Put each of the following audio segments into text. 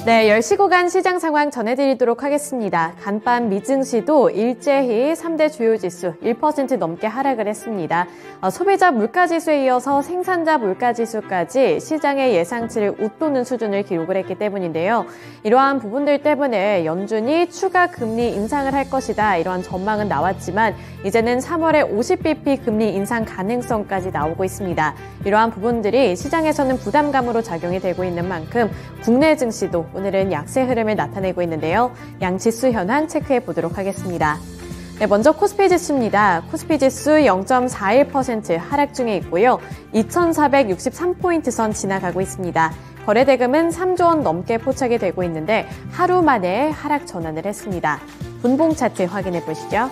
네, 10시 구간 시장 상황 전해드리도록 하겠습니다. 간밤 미증시도 일제히 3대 주요 지수 1% 넘게 하락을 했습니다. 소비자 물가지수에 이어서 생산자 물가지수까지 시장의 예상치를 웃도는 수준을 기록을 했기 때문인데요. 이러한 부분들 때문에 연준이 추가 금리 인상을 할 것이다, 이러한 전망은 나왔지만 이제는 3월에 50bp 금리 인상 가능성까지 나오고 있습니다. 이러한 부분들이 시장에서는 부담감으로 작용이 되고 있는 만큼 국내 증시도 오늘은 약세 흐름을 나타내고 있는데요. 양지수 현황 체크해 보도록 하겠습니다. 네, 먼저 코스피 지수입니다. 코스피 지수 0.41% 하락 중에 있고요. 2,463포인트 선 지나가고 있습니다. 거래대금은 3조 원 넘게 포착이 되고 있는데 하루 만에 하락 전환을 했습니다. 분봉 차트 확인해 보시죠.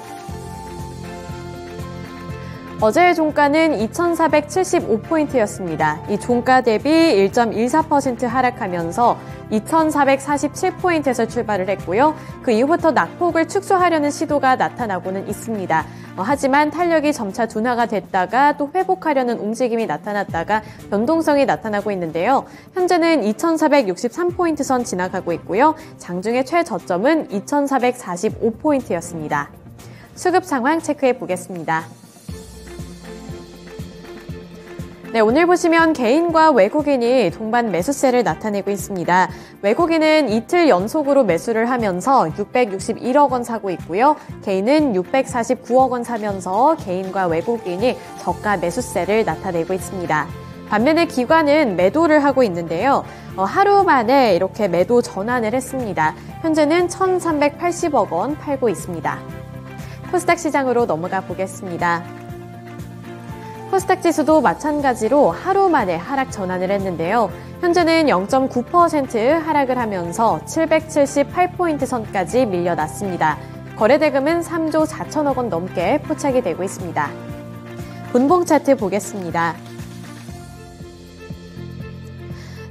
어제의 종가는 2,475포인트였습니다. 이 종가 대비 1.14% 하락하면서 2,447포인트에서 출발을 했고요. 그 이후부터 낙폭을 축소하려는 시도가 나타나고는 있습니다. 하지만 탄력이 점차 둔화가 됐다가 또 회복하려는 움직임이 나타났다가 변동성이 나타나고 있는데요. 현재는 2,463포인트 선 지나가고 있고요. 장중의 최저점은 2,445포인트였습니다. 수급 상황 체크해 보겠습니다. 네, 오늘 보시면 개인과 외국인이 동반 매수세를 나타내고 있습니다. 외국인은 이틀 연속으로 매수를 하면서 661억 원 사고 있고요. 개인은 649억 원 사면서 개인과 외국인이 저가 매수세를 나타내고 있습니다. 반면에 기관은 매도를 하고 있는데요. 하루 만에 이렇게 매도 전환을 했습니다. 현재는 1,380억 원 팔고 있습니다. 코스닥 시장으로 넘어가 보겠습니다. 코스닥 지수도 마찬가지로 하루 만에 하락 전환을 했는데요. 현재는 0.9% 하락을 하면서 778포인트 선까지 밀려났습니다. 거래대금은 3조 4천억 원 넘게 포착이 되고 있습니다. 분봉 차트 보겠습니다.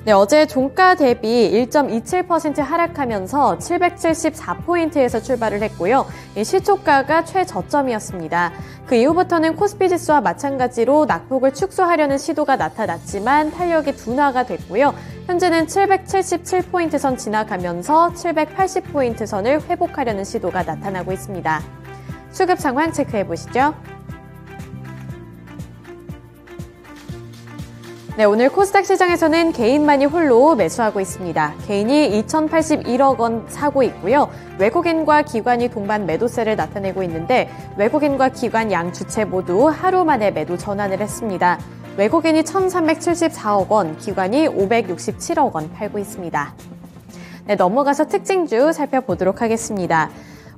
네, 어제 종가 대비 1.27% 하락하면서 774포인트에서 출발을 했고요. 시초가가 최저점이었습니다. 그 이후부터는 코스피 지수와 마찬가지로 낙폭을 축소하려는 시도가 나타났지만 탄력이 둔화가 됐고요. 현재는 777포인트 선 지나가면서 780포인트 선을 회복하려는 시도가 나타나고 있습니다. 수급 상황 체크해 보시죠. 네, 오늘 코스닥 시장에서는 개인만이 홀로 매수하고 있습니다. 개인이 2,081억 원 사고 있고요. 외국인과 기관이 동반 매도세를 나타내고 있는데 외국인과 기관 양 주체 모두 하루 만에 매도 전환을 했습니다. 외국인이 1,374억 원, 기관이 567억 원 팔고 있습니다. 네, 넘어가서 특징주 살펴보도록 하겠습니다.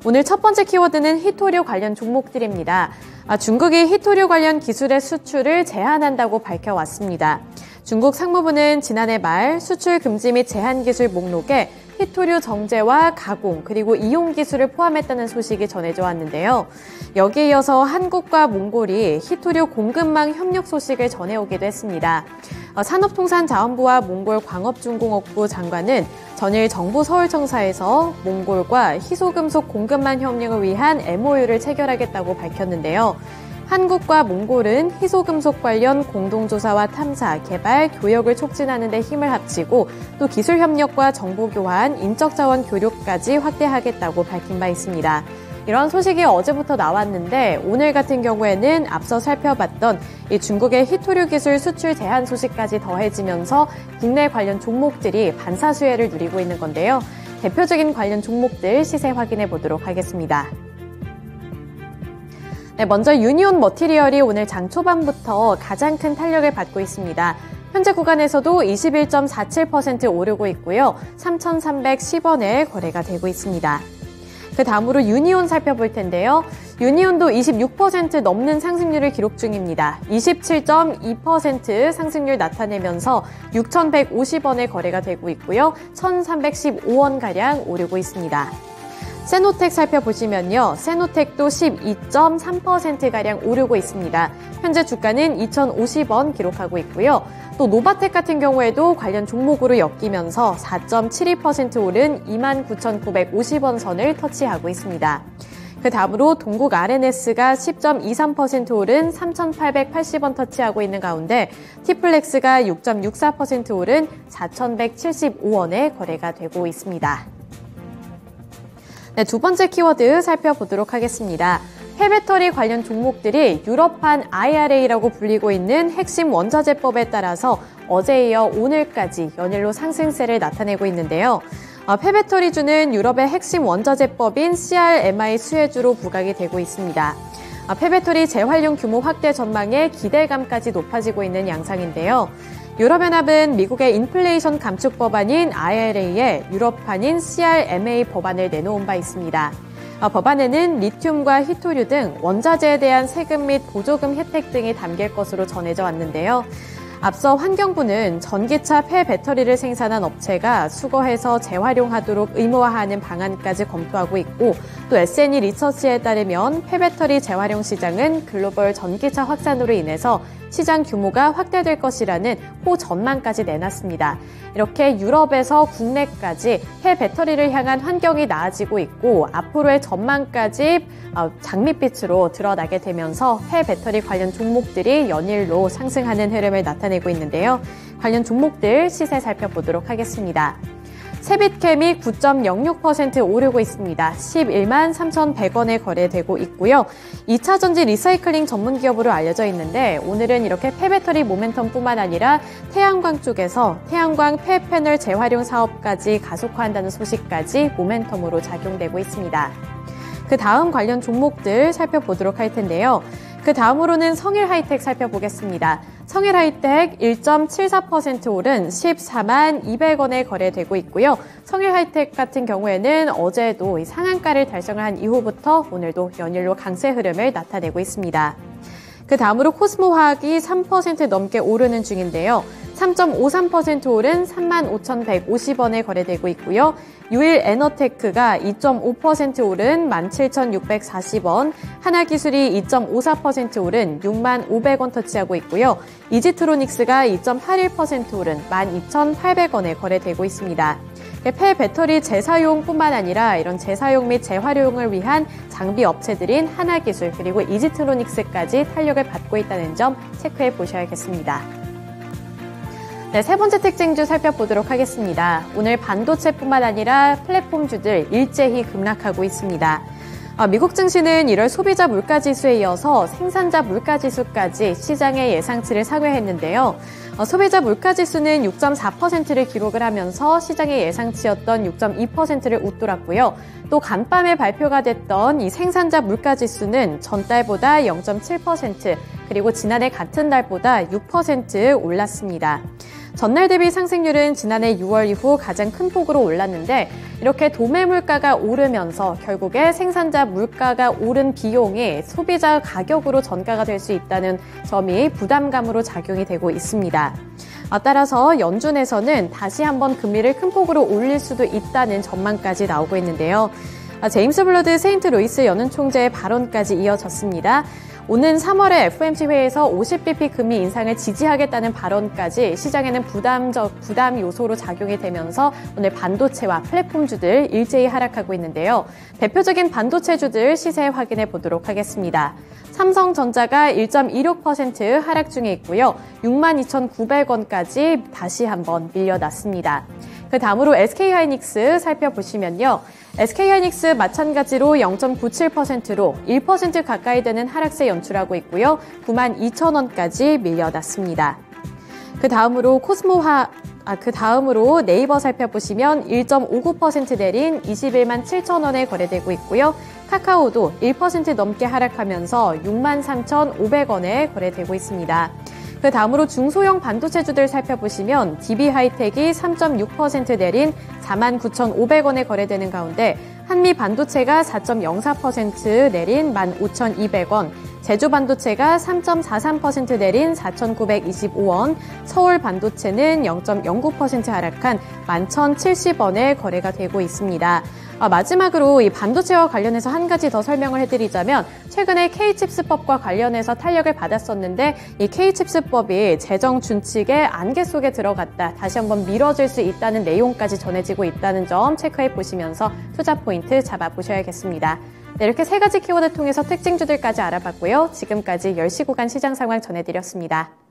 오늘 첫 번째 키워드는 히토류 관련 종목들입니다. 중국이 히토류 관련 기술의 수출을 제한한다고 밝혀왔습니다. 중국 상무부는 지난해 말 수출 금지 및 제한 기술 목록에 히토류 정제와 가공 그리고 이용 기술을 포함했다는 소식이 전해져 왔는데요. 여기에 이어서 한국과 몽골이 히토류 공급망 협력 소식을 전해오기도 했습니다. 산업통상자원부와 몽골 광업중공업부 장관은 전일 정부 서울청사에서 몽골과 희소금속 공급망 협력을 위한 MOU를 체결하겠다고 밝혔는데요. 한국과 몽골은 희소금속 관련 공동조사와 탐사, 개발, 교역을 촉진하는 데 힘을 합치고 또 기술 협력과 정보 교환, 인적 자원 교류까지 확대하겠다고 밝힌 바 있습니다. 이런 소식이 어제부터 나왔는데 오늘 같은 경우에는 앞서 살펴봤던 이 중국의 히토류 기술 수출 제한 소식까지 더해지면서 국내 관련 종목들이 반사수혜를 누리고 있는 건데요. 대표적인 관련 종목들 시세 확인해 보도록 하겠습니다. 네, 먼저 유니온 머티리얼이 오늘 장 초반부터 가장 큰 탄력을 받고 있습니다. 현재 구간에서도 21.47% 오르고 있고요. 3,310원에 거래가 되고 있습니다. 그 다음으로 유니온 살펴볼 텐데요. 유니온도 26% 넘는 상승률을 기록 중입니다. 27.2% 상승률 나타내면서 6,150원에 거래가 되고 있고요. 1,315원가량 오르고 있습니다. 세노텍 살펴보시면요. 세노텍도 12.3%가량 오르고 있습니다. 현재 주가는 2,050원 기록하고 있고요. 또 노바텍 같은 경우에도 관련 종목으로 엮이면서 4.72% 오른 29,950원 선을 터치하고 있습니다. 그 다음으로 동국 RNS가 10.23% 오른 3,880원 터치하고 있는 가운데 T플렉스가 6.64% 오른 4,175원에 거래가 되고 있습니다. 네, 두 번째 키워드 살펴보도록 하겠습니다. 폐배터리 관련 종목들이 유럽판 IRA라고 불리고 있는 핵심 원자재법에 따라서 어제에 이어 오늘까지 연일로 상승세를 나타내고 있는데요. 폐배터리주는 유럽의 핵심 원자재법인 CRMI 수혜주로 부각이 되고 있습니다. 폐배터리 재활용 규모 확대 전망에 기대감까지 높아지고 있는 양상인데요. 유럽연합은 미국의 인플레이션 감축 법안인 IRA에 유럽판인 CRMA 법안을 내놓은 바 있습니다. 법안에는 리튬과 희토류 등 원자재에 대한 세금 및 보조금 혜택 등이 담길 것으로 전해져 왔는데요. 앞서 환경부는 전기차 폐배터리를 생산한 업체가 수거해서 재활용하도록 의무화하는 방안까지 검토하고 있고, 또 S&E 리서치에 따르면 폐배터리 재활용 시장은 글로벌 전기차 확산으로 인해서 시장 규모가 확대될 것이라는 호전망까지 내놨습니다. 이렇게 유럽에서 국내까지 폐배터리를 향한 환경이 나아지고 있고 앞으로의 전망까지 장밋빛으로 드러나게 되면서 폐배터리 관련 종목들이 연일로 상승하는 흐름을 나타내고 있는데요. 관련 종목들 시세 살펴보도록 하겠습니다. 세빛캠이 9.06% 오르고 있습니다. 11만 3,100원에 거래되고 있고요. 2차 전지 리사이클링 전문 기업으로 알려져 있는데 오늘은 이렇게 폐배터리 모멘텀뿐만 아니라 태양광 쪽에서 태양광 폐패널 재활용 사업까지 가속화한다는 소식까지 모멘텀으로 작용되고 있습니다. 그 다음 관련 종목들 살펴보도록 할 텐데요. 그 다음으로는 성일하이텍 살펴보겠습니다. 성일하이텍 1.74% 오른 14만 200원에 거래되고 있고요. 성일하이텍 같은 경우에는 어제도 상한가를 달성을 한 이후부터 오늘도 연일로 강세 흐름을 나타내고 있습니다. 그 다음으로 코스모화학이 3% 넘게 오르는 중인데요. 3.53% 오른 35,150원에 거래되고 있고요. 유일에너테크가 2.5% 오른 17,640원, 하나기술이 2.54% 오른 65,500원 터치하고 있고요. 이지트로닉스가 2.81% 오른 12,800원에 거래되고 있습니다. 폐배터리 재사용뿐만 아니라 이런 재사용 및 재활용을 위한 장비 업체들인 하나기술 그리고 이지트로닉스까지 탄력을 받고 있다는 점 체크해 보셔야겠습니다. 네, 세 번째 특징주 살펴보도록 하겠습니다. 오늘 반도체뿐만 아니라 플랫폼주들 일제히 급락하고 있습니다. 미국 증시는 1월 소비자 물가지수에 이어서 생산자 물가지수까지 시장의 예상치를 상회했는데요. 소비자 물가지수는 6.4%를 기록을 하면서 시장의 예상치였던 6.2%를 웃돌았고요. 또 간밤에 발표가 됐던 이 생산자 물가지수는 전달보다 0.7%, 그리고 지난해 같은 달보다 6% 올랐습니다. 전날 대비 상승률은 지난해 6월 이후 가장 큰 폭으로 올랐는데 이렇게 도매 물가가 오르면서 결국에 생산자 물가가 오른 비용이 소비자 가격으로 전가가 될 수 있다는 점이 부담감으로 작용이 되고 있습니다. 따라서 연준에서는 다시 한번 금리를 큰 폭으로 올릴 수도 있다는 전망까지 나오고 있는데요. 제임스 블러드 세인트루이스 연은 총재의 발언까지 이어졌습니다. 오는 3월에 FOMC 회의에서 50bp 금리 인상을 지지하겠다는 발언까지 시장에는 부담 요소로 작용이 되면서 오늘 반도체와 플랫폼주들 일제히 하락하고 있는데요. 대표적인 반도체주들 시세 확인해 보도록 하겠습니다. 삼성전자가 1.26% 하락 중에 있고요. 62,900원까지 다시 한번 밀려났습니다. 그 다음으로 SK하이닉스 살펴보시면요. SK하이닉스 마찬가지로 0.97%로 1% 가까이 되는 하락세 연출하고 있고요. 92,000원까지 밀려났습니다. 그 다음으로 네이버 살펴보시면 1.59% 내린 21만 7천원에 거래되고 있고요. 카카오도 1% 넘게 하락하면서 63,500원에 거래되고 있습니다. 그 다음으로 중소형 반도체주들 살펴보시면 DB하이텍이 3.6% 내린 49,500원에 거래되는 가운데 한미반도체가 4.04% 내린 15,200원, 제주반도체가 3.43% 내린 4,925원, 서울반도체는 0.09% 하락한 11,070원에 거래가 되고 있습니다. 마지막으로 이 반도체와 관련해서 한 가지 더 설명을 해드리자면 최근에 K칩스법과 관련해서 탄력을 받았었는데 이 K칩스법이 재정 준칙의 안개 속에 들어갔다. 다시 한번 미뤄질 수 있다는 내용까지 전해지고 있다는 점 체크해 보시면서 투자 포인트 잡아보셔야겠습니다. 네, 이렇게 세 가지 키워드 통해서 특징주들까지 알아봤고요. 지금까지 10시 구간 시장 상황 전해드렸습니다.